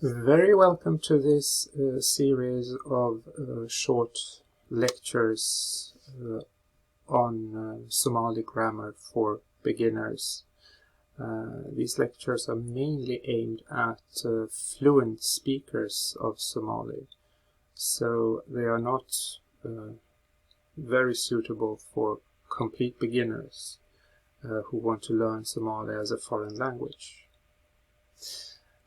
Very welcome to this series of short lectures on Somali grammar for beginners. These lectures are mainly aimed at fluent speakers of Somali, so they are not very suitable for complete beginners who want to learn Somali as a foreign language.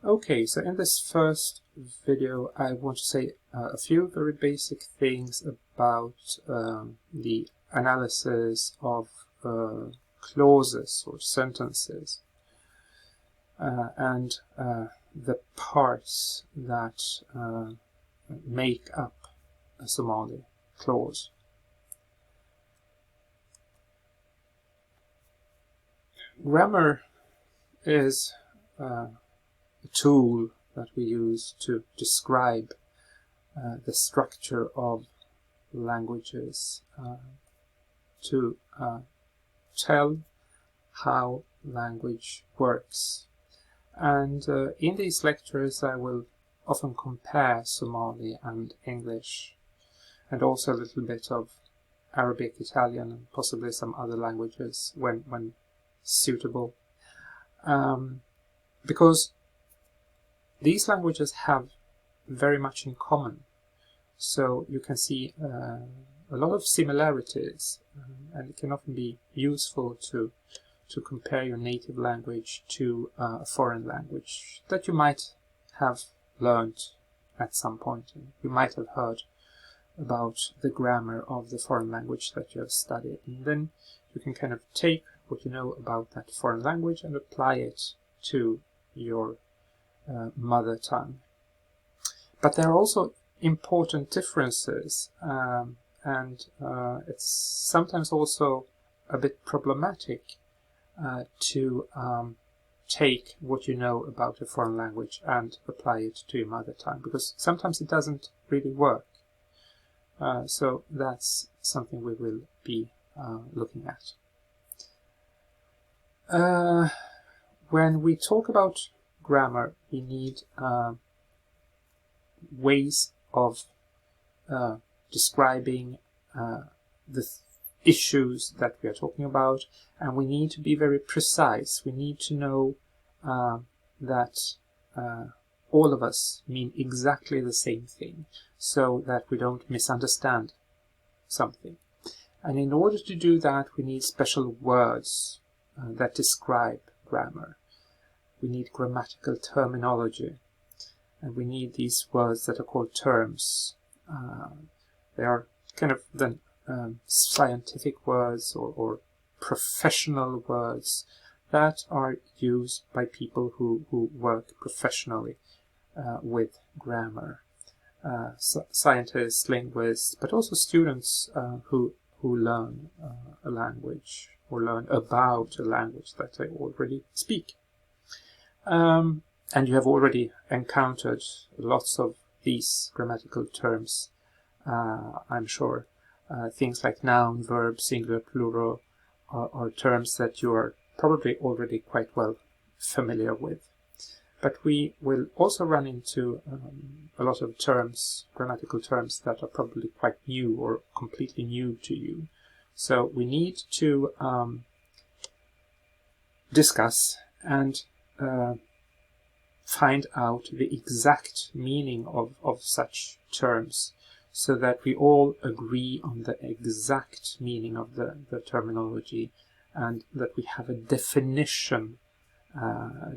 Okay, so in this first video I want to say a few very basic things about the analysis of clauses or sentences and the parts that make up a Somali clause. Grammar is a tool that we use to describe the structure of languages, to tell how language works. And in these lectures I will often compare Somali and English, and also a little bit of Arabic, Italian, and possibly some other languages when suitable, because these languages have very much in common, so you can see a lot of similarities, and it can often be useful to compare your native language to a foreign language that you might have learned at some point. You might have heard about the grammar of the foreign language that you have studied, and then you can kind of take what you know about that foreign language and apply it to your mother tongue. But there are also important differences, and it's sometimes also a bit problematic to take what you know about a foreign language and apply it to your mother tongue, because sometimes it doesn't really work. So that's something we will be looking at. When we talk about grammar, we need ways of describing the issues that we are talking about, and we need to be very precise. We need to know that all of us mean exactly the same thing, so that we don't misunderstand something. And in order to do that, we need special words that describe grammar. We need grammatical terminology, and we need these words that are called terms. They are kind of the scientific words or professional words that are used by people who work professionally with grammar. Scientists, linguists, but also students who learn a language or learn about a language that they already speak. And you have already encountered lots of these grammatical terms, I'm sure. Things like noun, verb, singular, plural are terms that you are probably already quite well familiar with. But we will also run into a lot of terms, grammatical terms, that are probably quite new or completely new to you. So we need to discuss and find out the exact meaning of such terms, so that we all agree on the exact meaning of the terminology, and that we have a definition,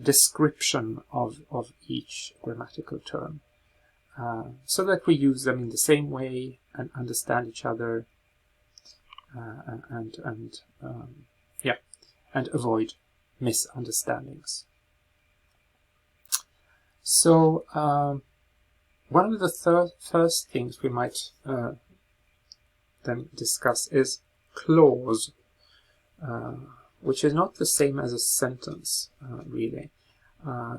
description of each grammatical term, so that we use them in the same way and understand each other, and avoid misunderstandings. So one of the first things we might then discuss is clause, which is not the same as a sentence, really.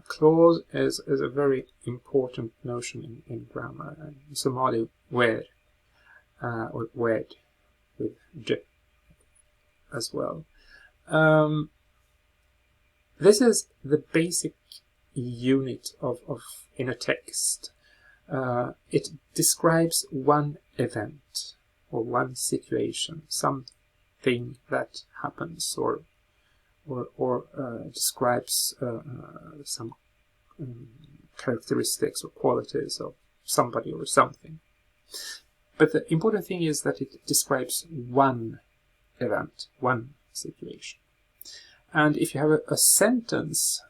Clause is a very important notion in grammar, and in Somali, word, or word with j as well. This is the basic unit in a text. It describes one event or one situation, something that happens, or describes some characteristics or qualities of somebody or something. But the important thing is that it describes one event, one situation. And if you have a sentence,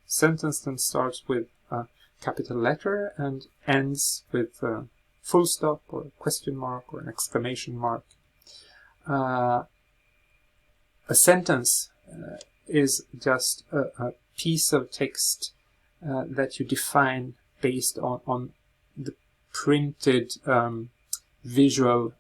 sentence then starts with a capital letter and ends with a full stop or a question mark or an exclamation mark. A sentence is just a piece of text that you define based on the printed visual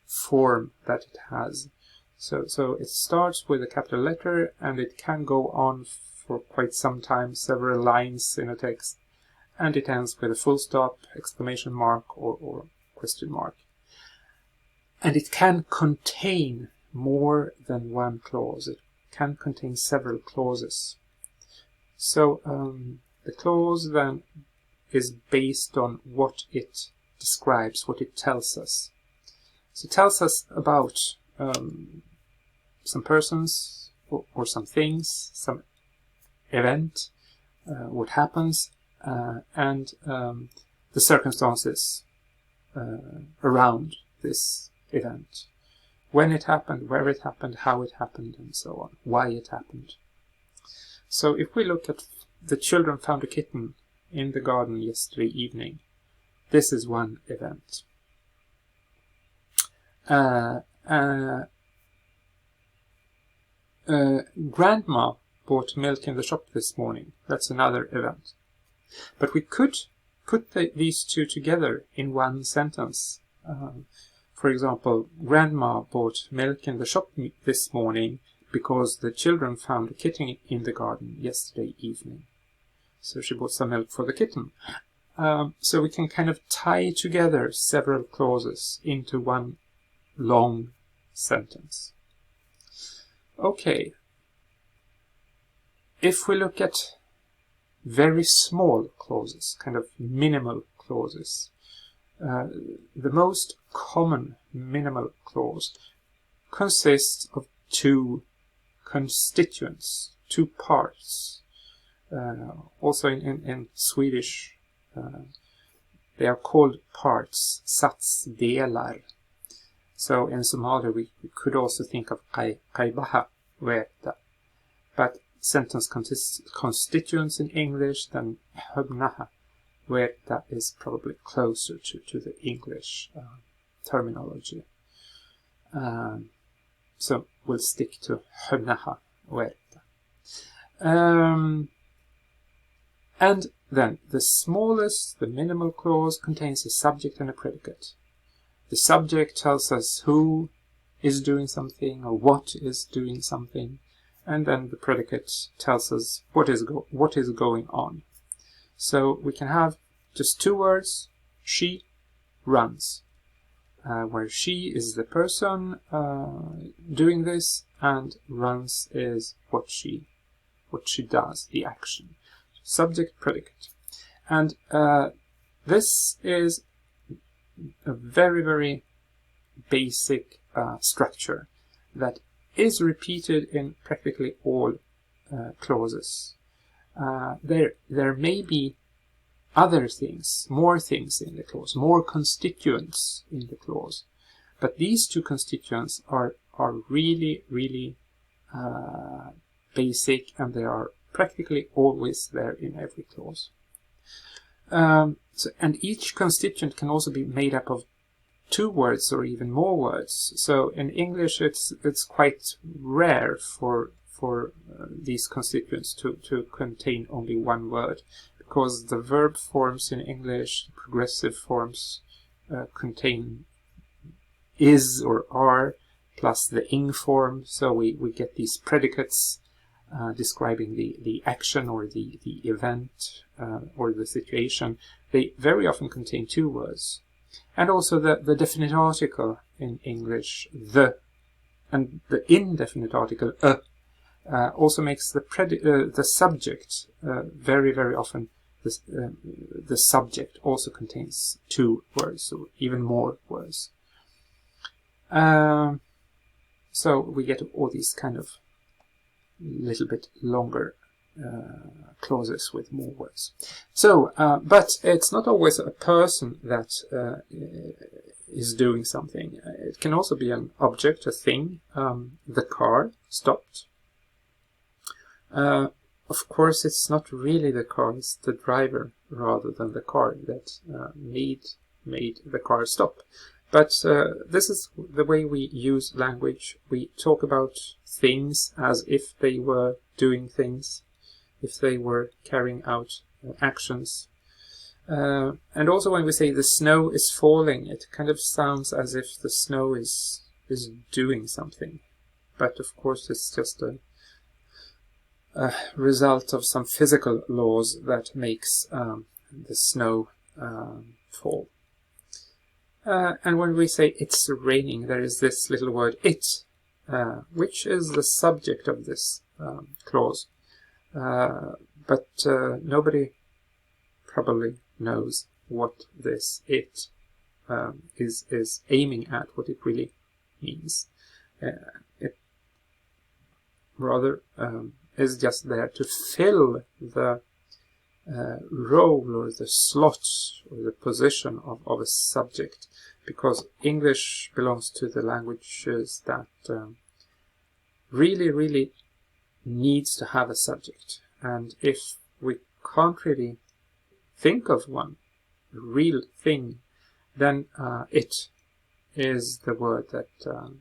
form that it has. So it starts with a capital letter, and it can go on for quite some time, several lines in a text, and it ends with a full stop, exclamation mark, or question mark. And it can contain more than one clause. It can contain several clauses. So the clause then is based on what it describes, what it tells us. So it tells us about some persons or some things, some event, what happens, and the circumstances around this event. When it happened, where it happened, how it happened, and so on. Why it happened. So if we look at the children found a kitten in the garden yesterday evening, this is one event. Grandma bought milk in the shop this morning. That's another event. But we could put these two together in one sentence. For example, Grandma bought milk in the shop this morning because the children found a kitten in the garden yesterday evening. So she bought some milk for the kitten. So we can kind of tie together several clauses into one long sentence. Okay. If we look at very small clauses, kind of minimal clauses, the most common minimal clause consists of two constituents, two parts. Also in Swedish, they are called parts, satsdelar. So in Somali we could also think of qaybaha, weta. But sentence constituents in English, then hubnaha, weta is probably closer to the English terminology. So we'll stick to hubnaha, weta. And then the smallest, the minimal clause contains a subject and a predicate. The subject tells us who is doing something or what is doing something, and then the predicate tells us what is going on. So we can have just two words: she runs, where she is the person doing this, and runs is what she does, the action. Subject, predicate. And this is a very, very basic structure that is repeated in practically all clauses. There may be other things, more things in the clause, more constituents in the clause, but these two constituents are really, really basic, and they are practically always there in every clause. And each constituent can also be made up of two words or even more words. So in English it's quite rare for these constituents to contain only one word, because the verb forms in English, the progressive forms, contain is or are plus the ing form, so we get these predicates describing the action or the event or the situation. They very often contain two words. And also the definite article in English, the, and the indefinite article, also makes the subject very, very often. The subject also contains two words, or even more words. So we get all these kind of little bit longer clauses with more words. So, but it's not always a person that is doing something. It can also be an object, a thing. The car stopped. Of course, it's not really the car, it's the driver rather than the car that made the car stop. But this is the way we use language. We talk about things as if they were doing things, if they were carrying out actions. And also when we say the snow is falling, it kind of sounds as if the snow is doing something. But of course it's just a result of some physical laws that makes the snow fall. And when we say it's raining, there is this little word it, which is the subject of this clause. But nobody probably knows what this it is aiming at, what it really means. It rather is just there to fill the role or the slot or the position of a subject, because English belongs to the languages that really needs to have a subject. And if we can't really think of one real thing, then it is the word that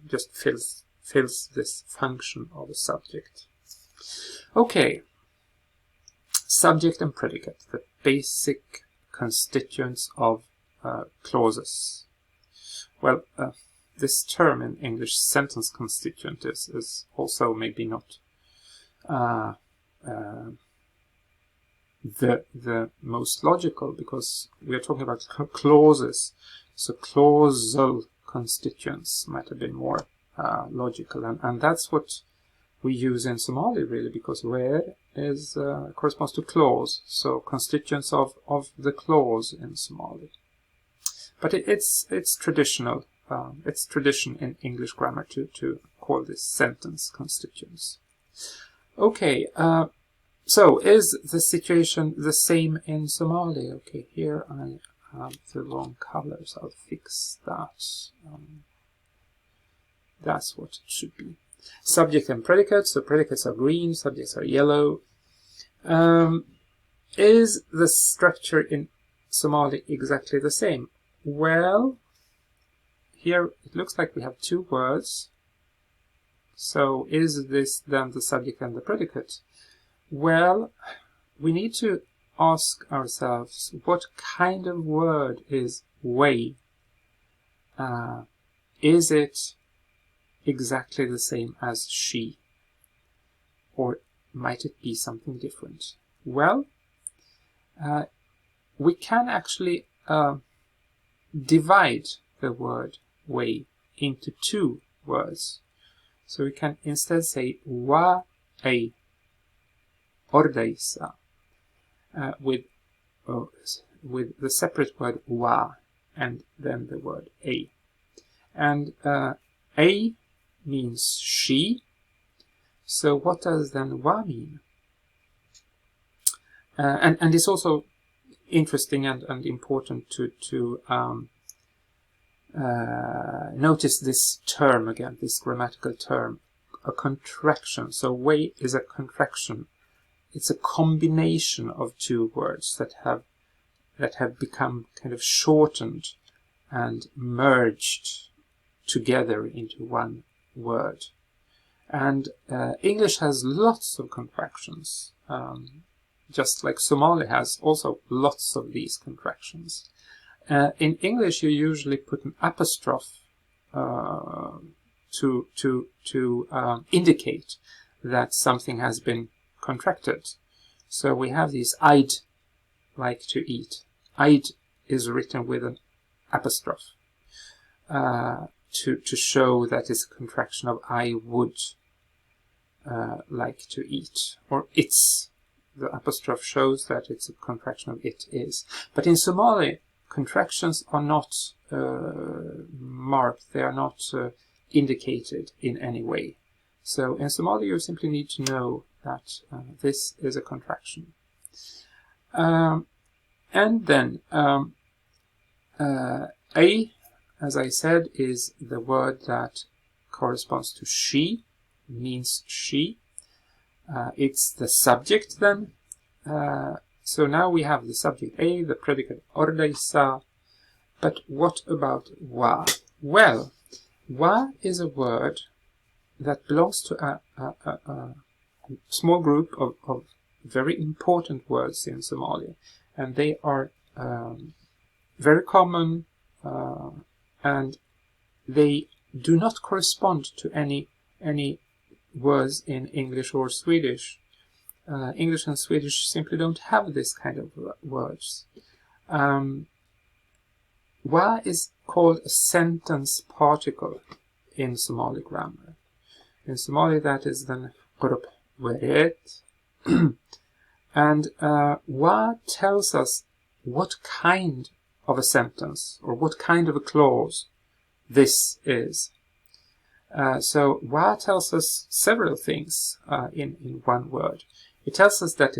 just fills this function of a subject. Okay, subject and predicate, the basic constituents of clauses. Well, this term in English, sentence constituent, is also maybe not the most logical, because we are talking about clauses. So clausal constituents might have been more logical, and that's what we use in Somali, really, because where is corresponds to clause, so constituents of the clause in Somali. But it's traditional. It's tradition in English grammar to call this sentence constituents. Okay, so is the situation the same in Somali? Okay, here I have the wrong colors. I'll fix that. That's what it should be. Subject and predicate. So predicates are green, subjects are yellow. Is the structure in Somali exactly the same? Well, here it looks like we have two words. So is this then the subject and the predicate? Well, we need to ask ourselves, what kind of word is way? Is it exactly the same as she? Or might it be something different? Well, we can actually divide the word way into two words. So we can instead say wa ay ordeisa with the separate word wa and then the word a. And a means she. So what does then wa mean? And it's also interesting and important to notice this term again, this grammatical term, a contraction. So way is a contraction. It's a combination of two words that have become kind of shortened and merged together into one word. And English has lots of contractions, just like Somali has also lots of these contractions. In English, you usually put an apostrophe to indicate that something has been contracted. So we have these I'd like to eat. I'd is written with an apostrophe to show that it's a contraction of I would. like to eat, or it's. The apostrophe shows that it's a contraction of it is. But in Somali, contractions are not marked, they are not indicated in any way. So in Somali you simply need to know that this is a contraction. And then A, as I said, is the word that corresponds to she, means she. It's the subject then. So now we have the subject A, the predicate ordaysa. But what about wa? Well, wa is a word that belongs to a small group of very important words in Somali. And they are very common, and they do not correspond to any words in English or Swedish. English and Swedish simply don't have this kind of words. Wa is called a sentence particle in Somali grammar. In Somali that is then qurb weret. And wa tells us what kind of a sentence or what kind of a clause this is. So wa tells us several things in one word. It tells us that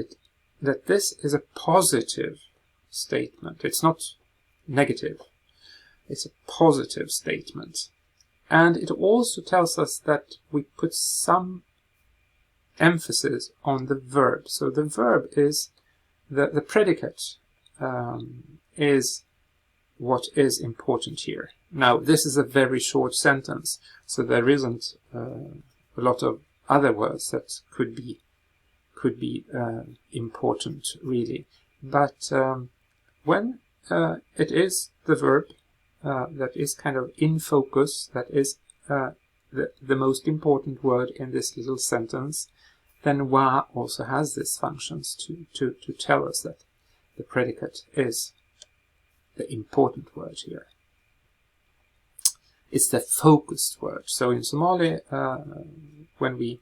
this is a positive statement. It's not negative. It's a positive statement. And it also tells us that we put some emphasis on the verb. So the verb is the predicate is what is important here. Now, this is a very short sentence, so there isn't a lot of other words that could be important, really. But when it is the verb that is kind of in focus, that is the most important word in this little sentence, then wa also has these functions to tell us that the predicate is the important word here. It's the focused word. So in Somali, when we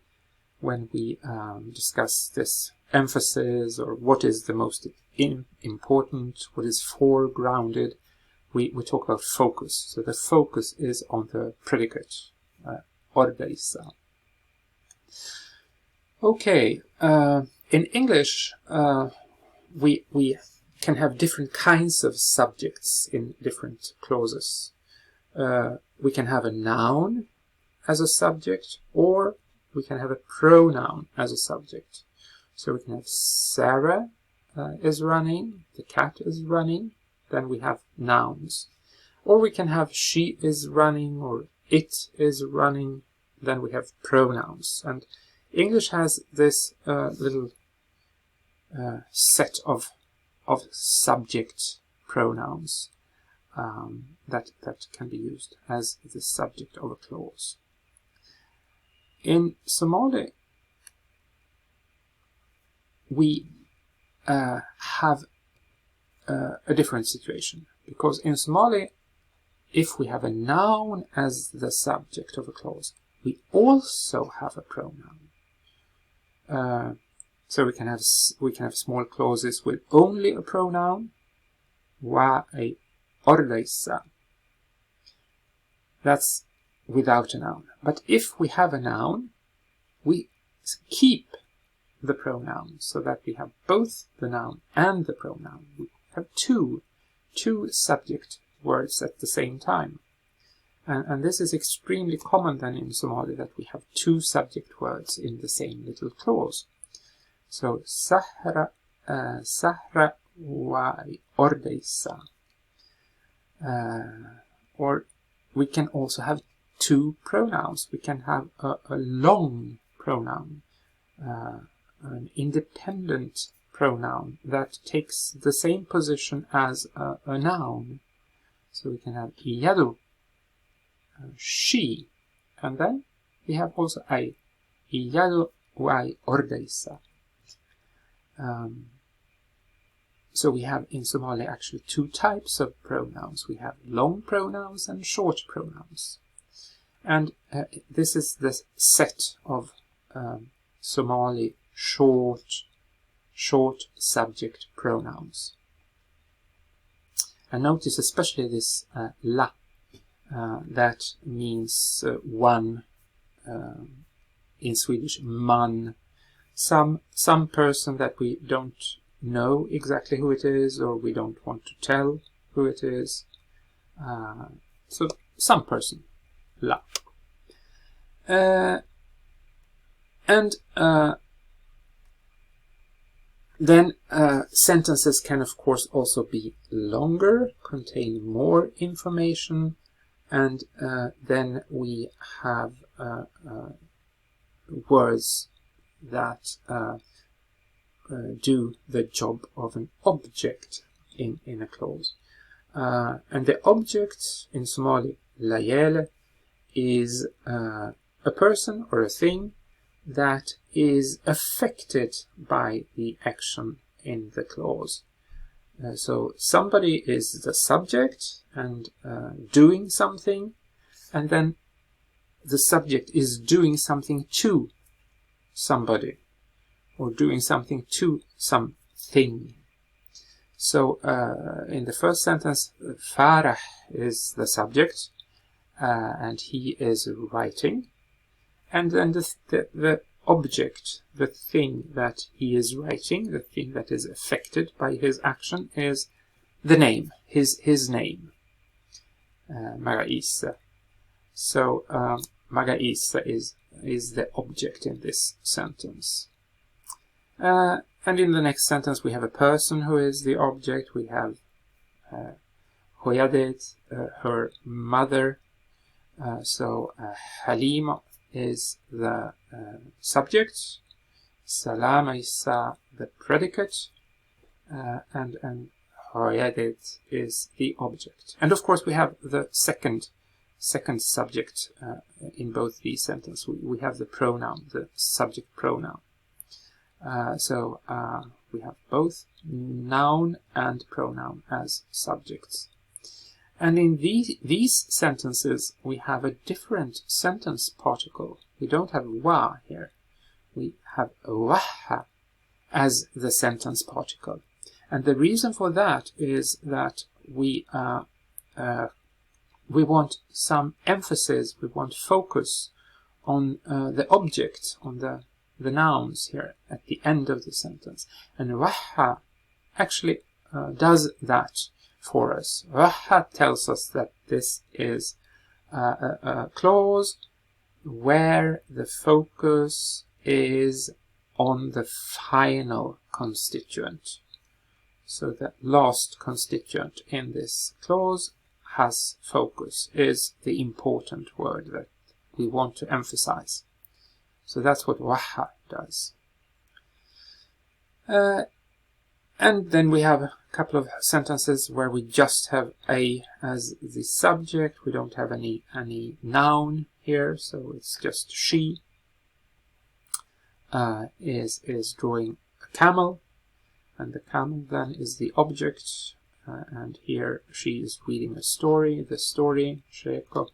discuss this emphasis, or what is the most important, what is foregrounded, we talk about focus. So the focus is on the predicate, ordaysa. Okay, in English, we can have different kinds of subjects in different clauses. We can have a noun as a subject, or we can have a pronoun as a subject. So we can have Sarah is running, the cat is running, then we have nouns. Or we can have she is running, or it is running, then we have pronouns. And English has this little set of subject pronouns that can be used as the subject of a clause. In Somali, we have a different situation, because in Somali, if we have a noun as the subject of a clause, we also have a pronoun. So we can have small clauses with only a pronoun, wa ay ordaysa. That's without a noun. But if we have a noun, we keep the pronoun, so that we have both the noun and the pronoun. We have two subject words at the same time. And this is extremely common then in Somali, that we have two subject words in the same little clause. So Sahra wa ordaysa. Or we can also have two pronouns. We can have a long pronoun, an independent pronoun that takes the same position as a noun. So we can have iyadu, she, and then we have also ay, iyadu wa ordaysa. So we have in Somali actually two types of pronouns. We have long pronouns and short pronouns. And this is the set of Somali short subject pronouns. And notice especially this la, that means one, in Swedish man, some person that we don't know exactly who it is, or we don't want to tell who it is. So some person, la. Then sentences can of course also be longer, contain more information, and then we have words that do the job of an object in a clause. And the object in Somali, layele, is a person or a thing that is affected by the action in the clause. So somebody is the subject and doing something, and then the subject is doing something to somebody, or doing something to something. So in the first sentence, Farah is the subject, and he is writing. And then the object, the thing that he is writing, the thing that is affected by his action, is the name, his name, Magaisa. So Magaisa is the object in this sentence. And in the next sentence we have a person who is the object. We have Hoyadet, her mother. So Halima is the subject, Salama Isa the predicate, and Hoyadet is the object. And of course we have the second subject in both these sentences. We have the pronoun, the subject pronoun. So we have both noun and pronoun as subjects. And in these sentences, we have a different sentence particle. We don't have wa here. We have waha as the sentence particle. And the reason for that is that we want some emphasis, we want focus on the object, on the nouns here at the end of the sentence. And waha actually does that for us. Waha tells us that this is a clause where the focus is on the final constituent. So the last constituent in this clause has focus, is the important word that we want to emphasize. So that's what waha does. And then we have a couple of sentences where we just have a as the subject. We don't have any noun here, so it's just she is drawing a camel, and the camel then is the object, and here she is reading a story. The story, Sheko,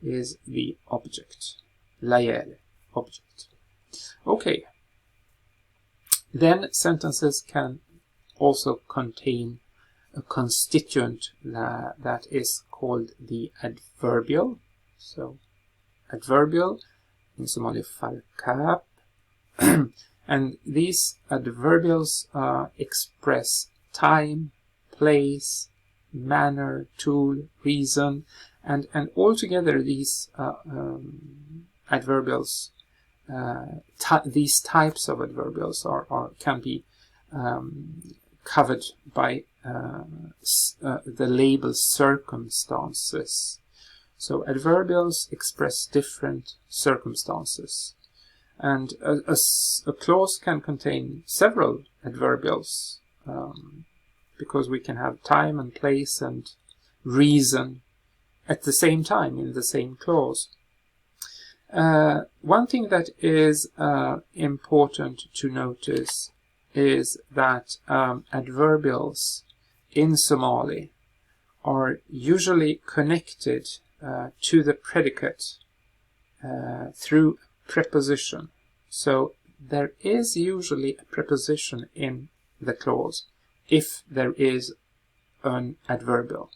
is the object. Layele, object. Okay. Then sentences can also contain a constituent that is called the adverbial. So adverbial in Somali falkap. And these adverbials express time, place, manner, tool, reason, and altogether these adverbials, these types of adverbials can be covered by the label circumstances. So adverbials express different circumstances, and a clause can contain several adverbials, because we can have time and place and reason at the same time in the same clause. One thing that is important to notice is that adverbials in Somali are usually connected to the predicate through preposition. So there is usually a preposition in the clause if there is an adverbial.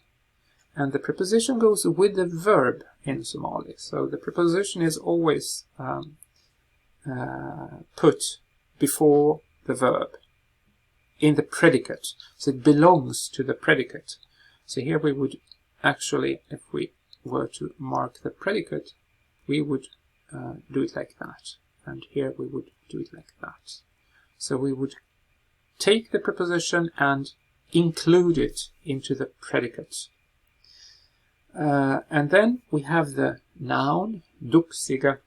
And the preposition goes with the verb in Somali. So the preposition is always put before the verb in the predicate. So it belongs to the predicate. So here we would actually, if we were to mark the predicate, we would do it like that. And here we would do it like that. So we would take the preposition and include it into the predicate. And then we have the noun, duxiga,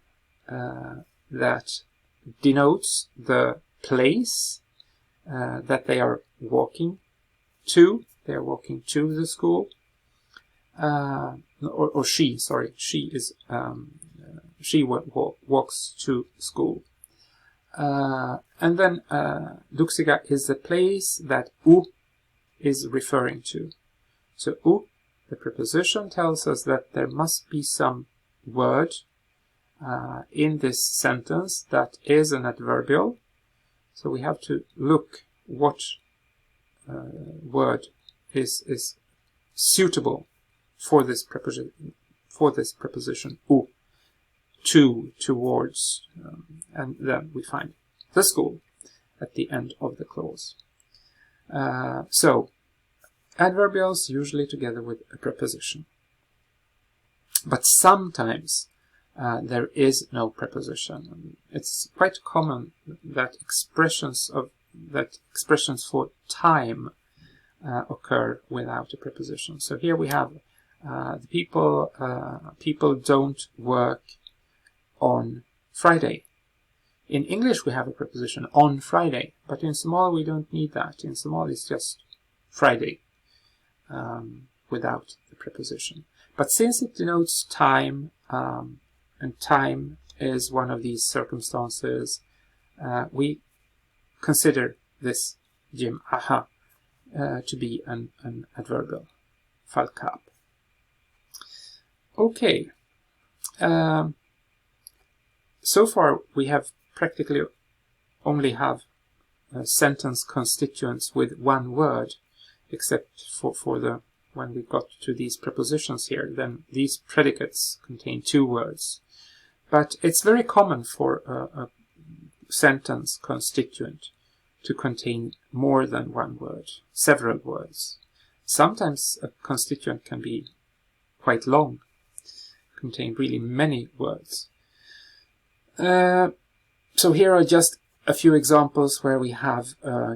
that denotes the place that they are walking to. They are walking to the school. Or she, sorry, she is she walks to school. And then duxiga is the place that u is referring to. So u, the preposition, tells us that there must be some word in this sentence that is an adverbial. So we have to look what word is suitable for this preposition u, to, towards, and then we find the school at the end of the clause. So adverbials usually together with a preposition, but sometimes there is no preposition. It's quite common that expressions for time occur without a preposition. So here we have the people don't work on Friday. In English we have a preposition on Friday, but in Somali we don't need that. In Somali it's just Friday without the preposition. But since it denotes time, and time is one of these circumstances, we consider this jim aha to be an adverbial, falkab. Okay. So far we have practically only have sentence constituents with one word, except for the when we got to these prepositions here, then these predicates contain two words. But it's very common for a sentence constituent to contain more than one word, several words. Sometimes a constituent can be quite long, contain really many words. So here are just a few examples where we have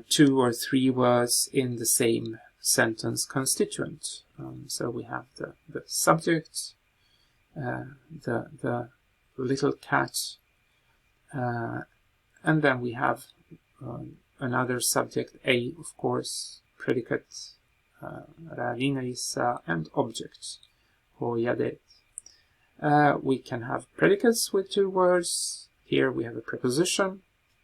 2 or 3 words in the same sentence constituent. So we have the subject, the little cat, and then we have another subject, a, of course, predicate, and object, hoyadet. We can have predicates with 2 words. Here we have a preposition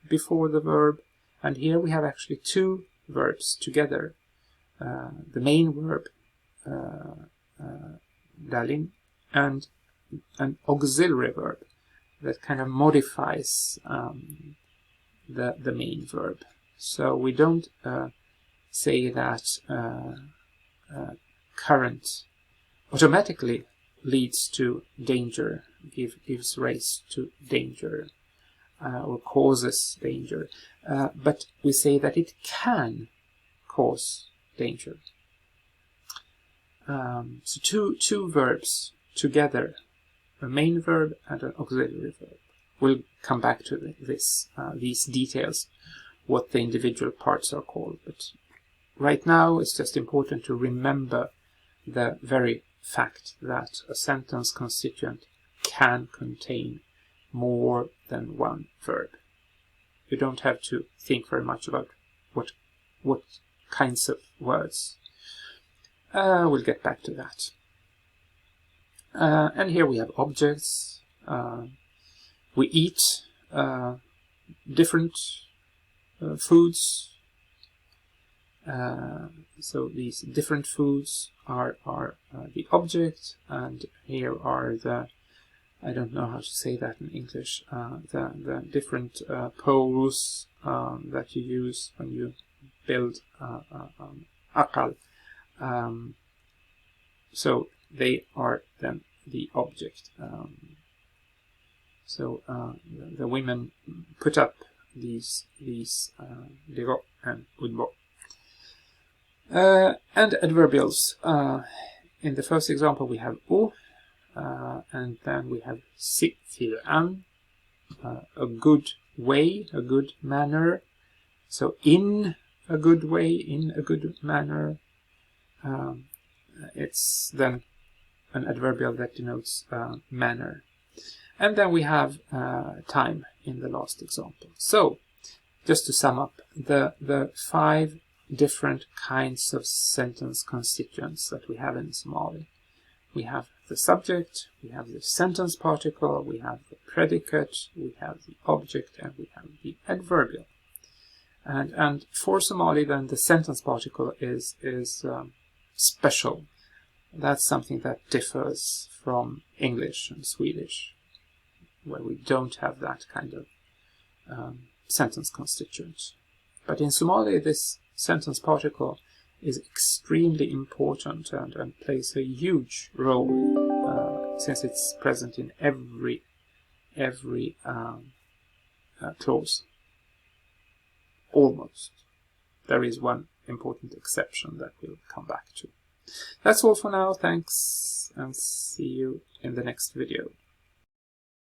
before the verb, and here we have actually 2 verbs together. The main verb, dalin, and an auxiliary verb that kind of modifies the main verb. So we don't say that current automatically leads to danger, gives rise to danger, or causes danger, but we say that it can cause danger. So two verbs together, a main verb and an auxiliary verb. We'll come back to these details, what the individual parts are called. But right now it's just important to remember the very fact that a sentence constituent can contain more than one verb. You don't have to think very much about what kinds of words. We'll get back to that. And here we have objects. We eat different foods. So these different foods are the object, and here are the I don't know how to say that in English, the different poles that you use when you build akal. So they are then the object. So the women put up these digo and udbo. And adverbials. In the first example we have o, and then we have si fil an, a good way, a good manner. So in a good way, in a good manner. It's then an adverbial that denotes manner. And then we have time in the last example. So, just to sum up, the 5 different kinds of sentence constituents that we have in Somali. We have the subject, we have the sentence particle, we have the predicate, we have the object, and we have the adverbial. And for Somali, then, the sentence particle is special. That's something that differs from English and Swedish, where we don't have that kind of sentence constituent. But in Somali, this sentence particle is extremely important and plays a huge role since it's present in every clause. Almost. There is one important exception that we'll come back to. That's all for now. Thanks, and see you in the next video.